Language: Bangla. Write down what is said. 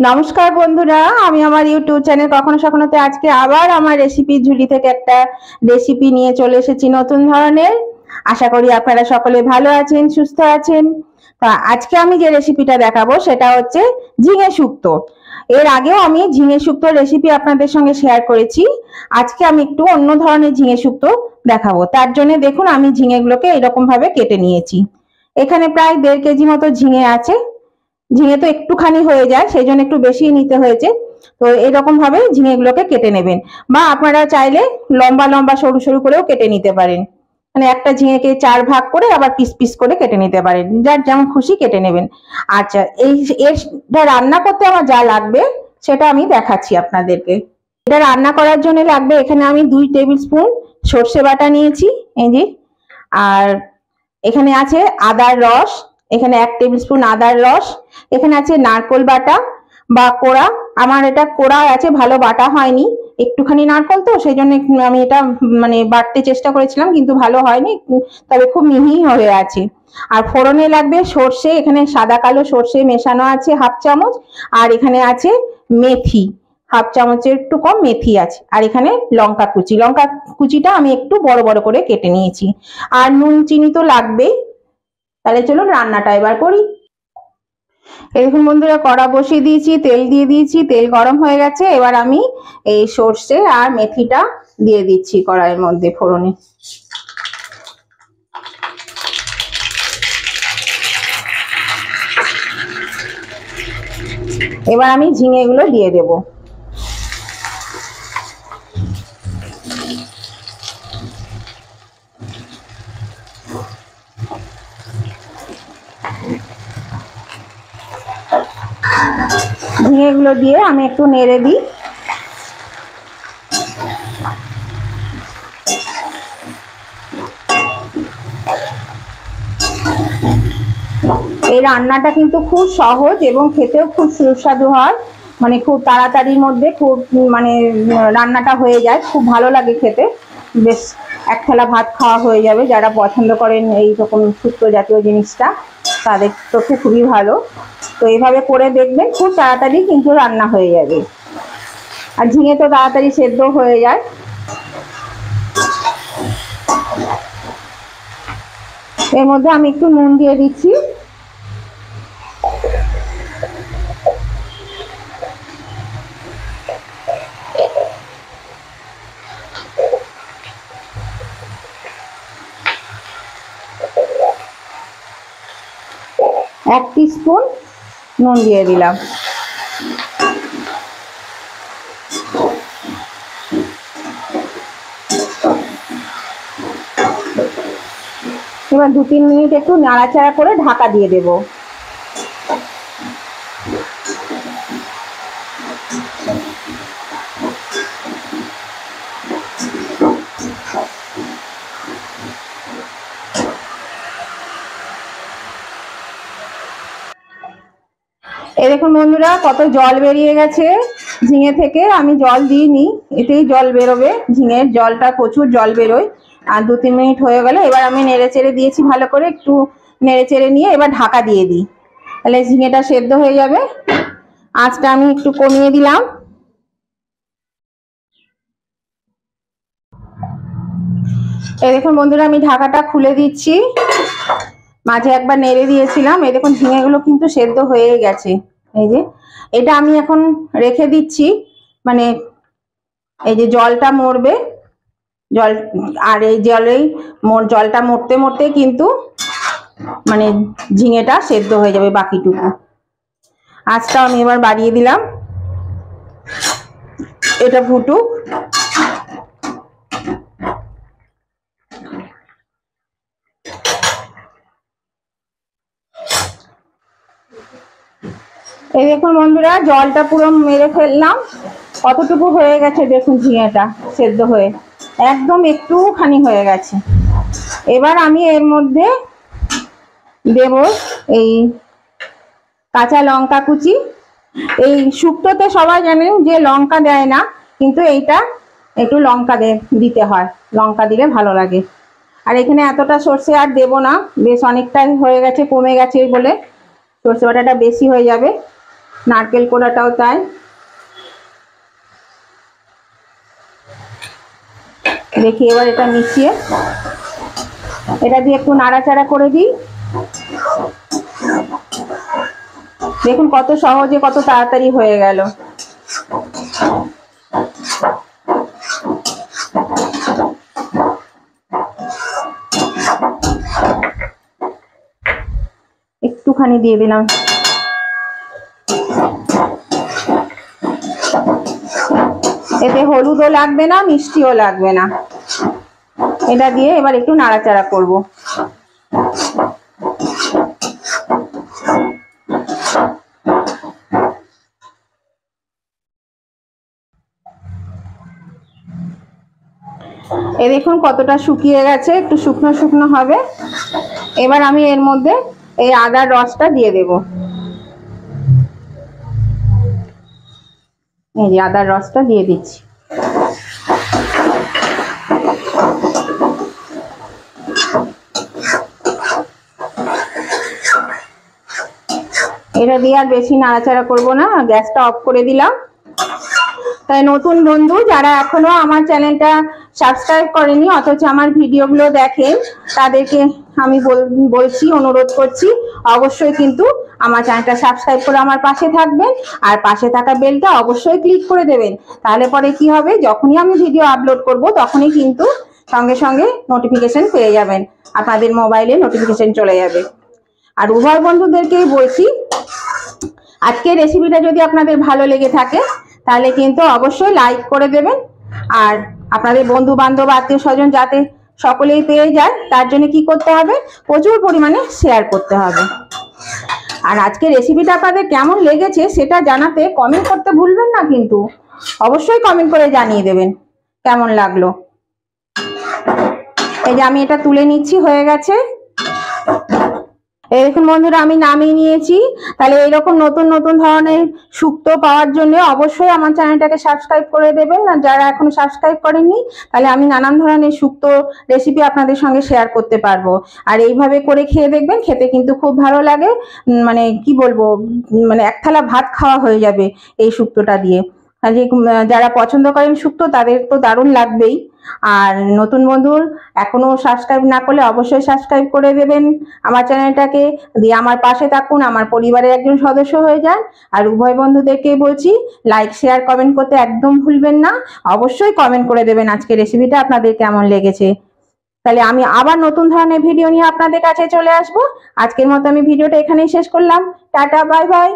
নমস্কার বন্ধুরা, আমি আমার ইউটিউব চ্যানেল কখনো সখনোতে আজকে আবার আমার রেসিপি ঝুলি থেকে একটা রেসিপি নিয়ে চলে এসেছি নতুন ধরনের। আশা করি আপনারা সকলে ভালো আছেন, সুস্থ আছেন। তা আজকে আমি যে রেসিপিটা দেখাবো সেটা হচ্ছে ঝিঙে শুক্তো। এর আগেও আমি ঝিঙে শুক্তোর রেসিপি আপনাদের সঙ্গে শেয়ার করেছি। আজকে আমি একটু অন্য ধরনের ঝিঙে শুক্তো দেখাবো। তার জন্য দেখুন আমি ঝিঙেগুলোকে এরকম ভাবে কেটে নিয়েছি। এখানে প্রায় 1.5 কেজি মতো ঝিঙে আছে। ঝিঙে তো একটুখানি হয়ে যায়, সেই জন্য একটু বেশি নিতে হয়েছে। তো এরকম ভাবে ঝিঙেগুলোকে কেটে নেবেন, বা আপনারা চাইলে লম্বা লম্বা সরু সরু করেও কেটে নিতে পারেন। মানে একটা ঝিঙেকে 4 ভাগ করে আবার পিস পিস করে কেটে নিতে পারেন, যার যেমন খুশি কেটে নেবেন। আচ্ছা, এটা রান্না করতে আমার যা লাগবে সেটা আমি দেখাচ্ছি আপনাদেরকে। এটা রান্না করার জন্য লাগবে, এখানে আমি 2 টেবিল স্পুন সর্ষে বাটা নিয়েছি, এই যে। আর এখানে আছে আদার রস, এখানে 1 টেবিল স্পুন আদার রস। এখানে আছে নারকোল বাটা বা কোড়া। আমার এটা কোড়া আছে, ভালো বাটা হয়নি। একটুখানি নারকোল তো সেই জন্য আমি এটা মানে বাটতে চেষ্টা করেছিলাম, কিন্তু ভালো হয়নি, তবে খুব মিহি হয়ে আছে। আর ফোড়নে লাগবে সর্ষে, এখানে সাদা কালো সর্ষে মেশানো আছে 1/2 চামচ। আর এখানে আছে মেথি, 1/2 চামচের একটু কম মেথি আছে। আর এখানে লঙ্কা কুচি, লঙ্কা কুচিটা আমি একটু বড় বড় করে কেটে নিয়েছি। আর নুন চিনি তো লাগবেই। তাহলে চলুন রান্নাটা এবার করি। দেখুন বন্ধুরা, কড়া বসিয়ে দিয়েছি, তেল দিয়ে দিয়েছি, তেল গরম হয়ে গেছে। এবার আমি এই সর্ষে আর মেথিটা দিয়ে দিচ্ছি কড়াইয়ের মধ্যে ফোড়নে। এবার আমি ঝিঙেগুলো দিয়ে দেব। ঝিঙেগুলো দিয়ে আমি একটু নেড়ে দিই। এই রান্নাটা কিন্তু খুব সহজ এবং খেতেও খুব সুস্বাদু হয়। মানে খুব তাড়াতাড়ির মধ্যে খুব মানে রান্নাটা হয়ে যায়, খুব ভালো লাগে খেতে। বেশ এক থালা ভাত খাওয়া হয়ে যাবে। যারা পছন্দ করেন এই রকম শুক্তো জাতীয় জিনিসটা, তাদের পক্ষে খুবই ভালো। তো এইভাবে করে দেখবেন, খুব তাড়াতাড়ি কিন্তু রান্না হয়ে যাবে। আর ঝিঙে তো তাড়াতাড়ি সেদ্ধ হয়ে যায়। এর মধ্যে আমি একটু নুন দিয়ে দিচ্ছি। এক টিস্পুন নুন দিয়ে দিলাম। এবার 2-3 মিনিট একটু নাড়াচাড়া করে ঢাকা দিয়ে দেব। এই দেখুন বন্ধুরা, কত জল বেরিয়ে গেছে ঝিঙে থেকে। আমি জল দিইনি, এতেই জল বেরোবে, ঝিঙের জলটা প্রচুর জল বেরোয়। আর 2-3 মিনিট হয়ে গেলে এবার আমি নেড়ে চেড়ে দিয়েছি ভালো করে, একটু নেড়ে চেড়ে নিয়ে এবার ঢাকা দিয়ে দিই, তাহলে ঝিঙেটা সেদ্ধ হয়ে যাবে। আঁচটা আমি একটু কমিয়ে দিলাম। এই দেখুন বন্ধুরা, আমি ঢাকাটা খুলে দিচ্ছি। মাঝে একবার নেড়ে দিয়েছিলাম। এই দেখুন ঝিঙেগুলো কিন্তু সেদ্ধ হয়ে গেছে। এই যে এটা আমি এখন রেখে দিচ্ছি, মানে এই যে জলটা মরবে, জল আর এই জলটা মরতে মরতে কিন্তু মানে ঝিঙেটা সেদ্ধ হয়ে যাবে বাকিটুকু। আঁচটা আমি এবার বাড়িয়ে দিলাম, এটা ফুটুক। এই দেখুন বন্ধুরা, জলটা পুরো মেরে ফেললাম। কতটুকু হয়ে গেছে দেখুন, ঝিঙেটা সেদ্ধ হয়ে একদম একটুখানি হয়ে গেছে। এবার আমি এর মধ্যে দেব এই কাঁচা লঙ্কা কুচি। এই শুক্তোতে সবাই জানেন যে লঙ্কা দেয় না, কিন্তু এইটা একটু লঙ্কা দিতে হয়, লঙ্কা দিলে ভালো লাগে। আর এখানে এতটা সর্ষে আর দেব না, বেশ অনেকটাই হয়ে গেছে, কমে গেছে বলে সর্ষে বাটাটা বেশি হয়ে যাবে। নারকেল কোড়াটাও তাই। দেখি এবার এটা মিশিয়ে এটা দিয়ে একটু নাড়াচাড়া করে দিই। দেখুন কত সহজে কত তাড়াতাড়ি হয়ে গেল। একটুখানি দিয়ে দিলাম। এতে হলুদও লাগবে না, মিষ্টিও লাগবে না। এটা দিয়ে এবার একটু নাড়াচাড়া করব। এ দেখুন কতটা শুকিয়ে গেছে, একটু শুকনো শুকনো হবে। এবার আমি এর মধ্যে এই আদার রসটা দিয়ে দেব। এই যে আদার রসটা দিয়ে দিচ্ছি। এটা দিয়ে আর বেশি নাড়াচাড়া করব না, গ্যাসটা অফ করে দিলাম। তাই নতুন বন্ধু যারা এখনো আমার চ্যানেলটা সাবস্ক্রাইব করেনি অথচ আমার ভিডিওগুলো দেখেন, তাদেরকে আমি বলছি, অনুরোধ করছি, অবশ্যই কিন্তু আমার চ্যানেলটা সাবস্ক্রাইব করে আমার পাশে থাকবেন আর পাশে থাকা বেলটা অবশ্যই ক্লিক করে দেবেন। তাহলে পরে কি হবে, যখনই আমি ভিডিও আপলোড করব তখনই কিন্তু সঙ্গে সঙ্গে নোটিফিকেশন পেয়ে যাবেন, আপনাদের মোবাইলে নোটিফিকেশন চলে যাবে। আর উভয় বন্ধুদেরকেই বলছি, আজকের রেসিপিটা যদি আপনাদের ভালো লেগে থাকে তাহলে কিন্তু অবশ্যই লাইক করে দেবেন। আর আপনাদের বন্ধু বান্ধব আত্মীয় স্বজন যাতে সকলেই পেয়ে যায় তার জন্য কি করতে হবে, প্রচুর পরিমাণে শেয়ার করতে হবে। আর আজকে রেসিপিটা আপনাদের কেমন লেগেছে সেটা জানাতে কমেন্ট করতে ভুলবেন না, কিন্তু অবশ্যই কমেন্ট করে জানিয়ে দেবেন কেমন লাগলো। এই যে আমি এটা তুলে নিচ্ছি, হয়ে গেছে। এই দেখুন বন্ধুরা আমি নামিয়ে নিয়েছি। তাহলে এইরকম নতুন নতুন ধরনের শুক্তো পাওয়ার জন্য অবশ্যই আমার চ্যানেলটাকে সাবস্ক্রাইব করে দেবেন। আর যারা এখনো সাবস্ক্রাইব করেননি, তাহলে আমি নানান ধরনের শুক্তো রেসিপি আপনাদের সঙ্গে শেয়ার করতে পারবো। আর এইভাবে করে খেয়ে দেখবেন, খেতে কিন্তু খুব ভালো লাগে। মানে কি বলবো, মানে এক থালা ভাত খাওয়া হয়ে যাবে এই শুক্তোটা দিয়ে। যারা পছন্দ করেন শুক্তো তাদের তো দারুণ লাগবেই। আর নতুন বন্ধুর এখনো সাবস্ক্রাইব না করলে অবশ্যই সাবস্ক্রাইব করে দেবেন আমার চ্যানেলটাকে, দিয়ে আমার পাশে থাকুন, আমার পরিবারের একজন সদস্য হয়ে যান। আর উভয় বন্ধুদেরকে বলছি, লাইক শেয়ার কমেন্ট করতে একদম ভুলবেন না, অবশ্যই কমেন্ট করে দেবেন আজকে রেসিপিটা আপনাদের কেমন লেগেছে। তাহলে আমি আবার নতুন ধরনের ভিডিও নিয়ে আপনাদের কাছে চলে আসবো। আজকের মতো আমি ভিডিওটা এখানেই শেষ করলাম। Tata, bye bye.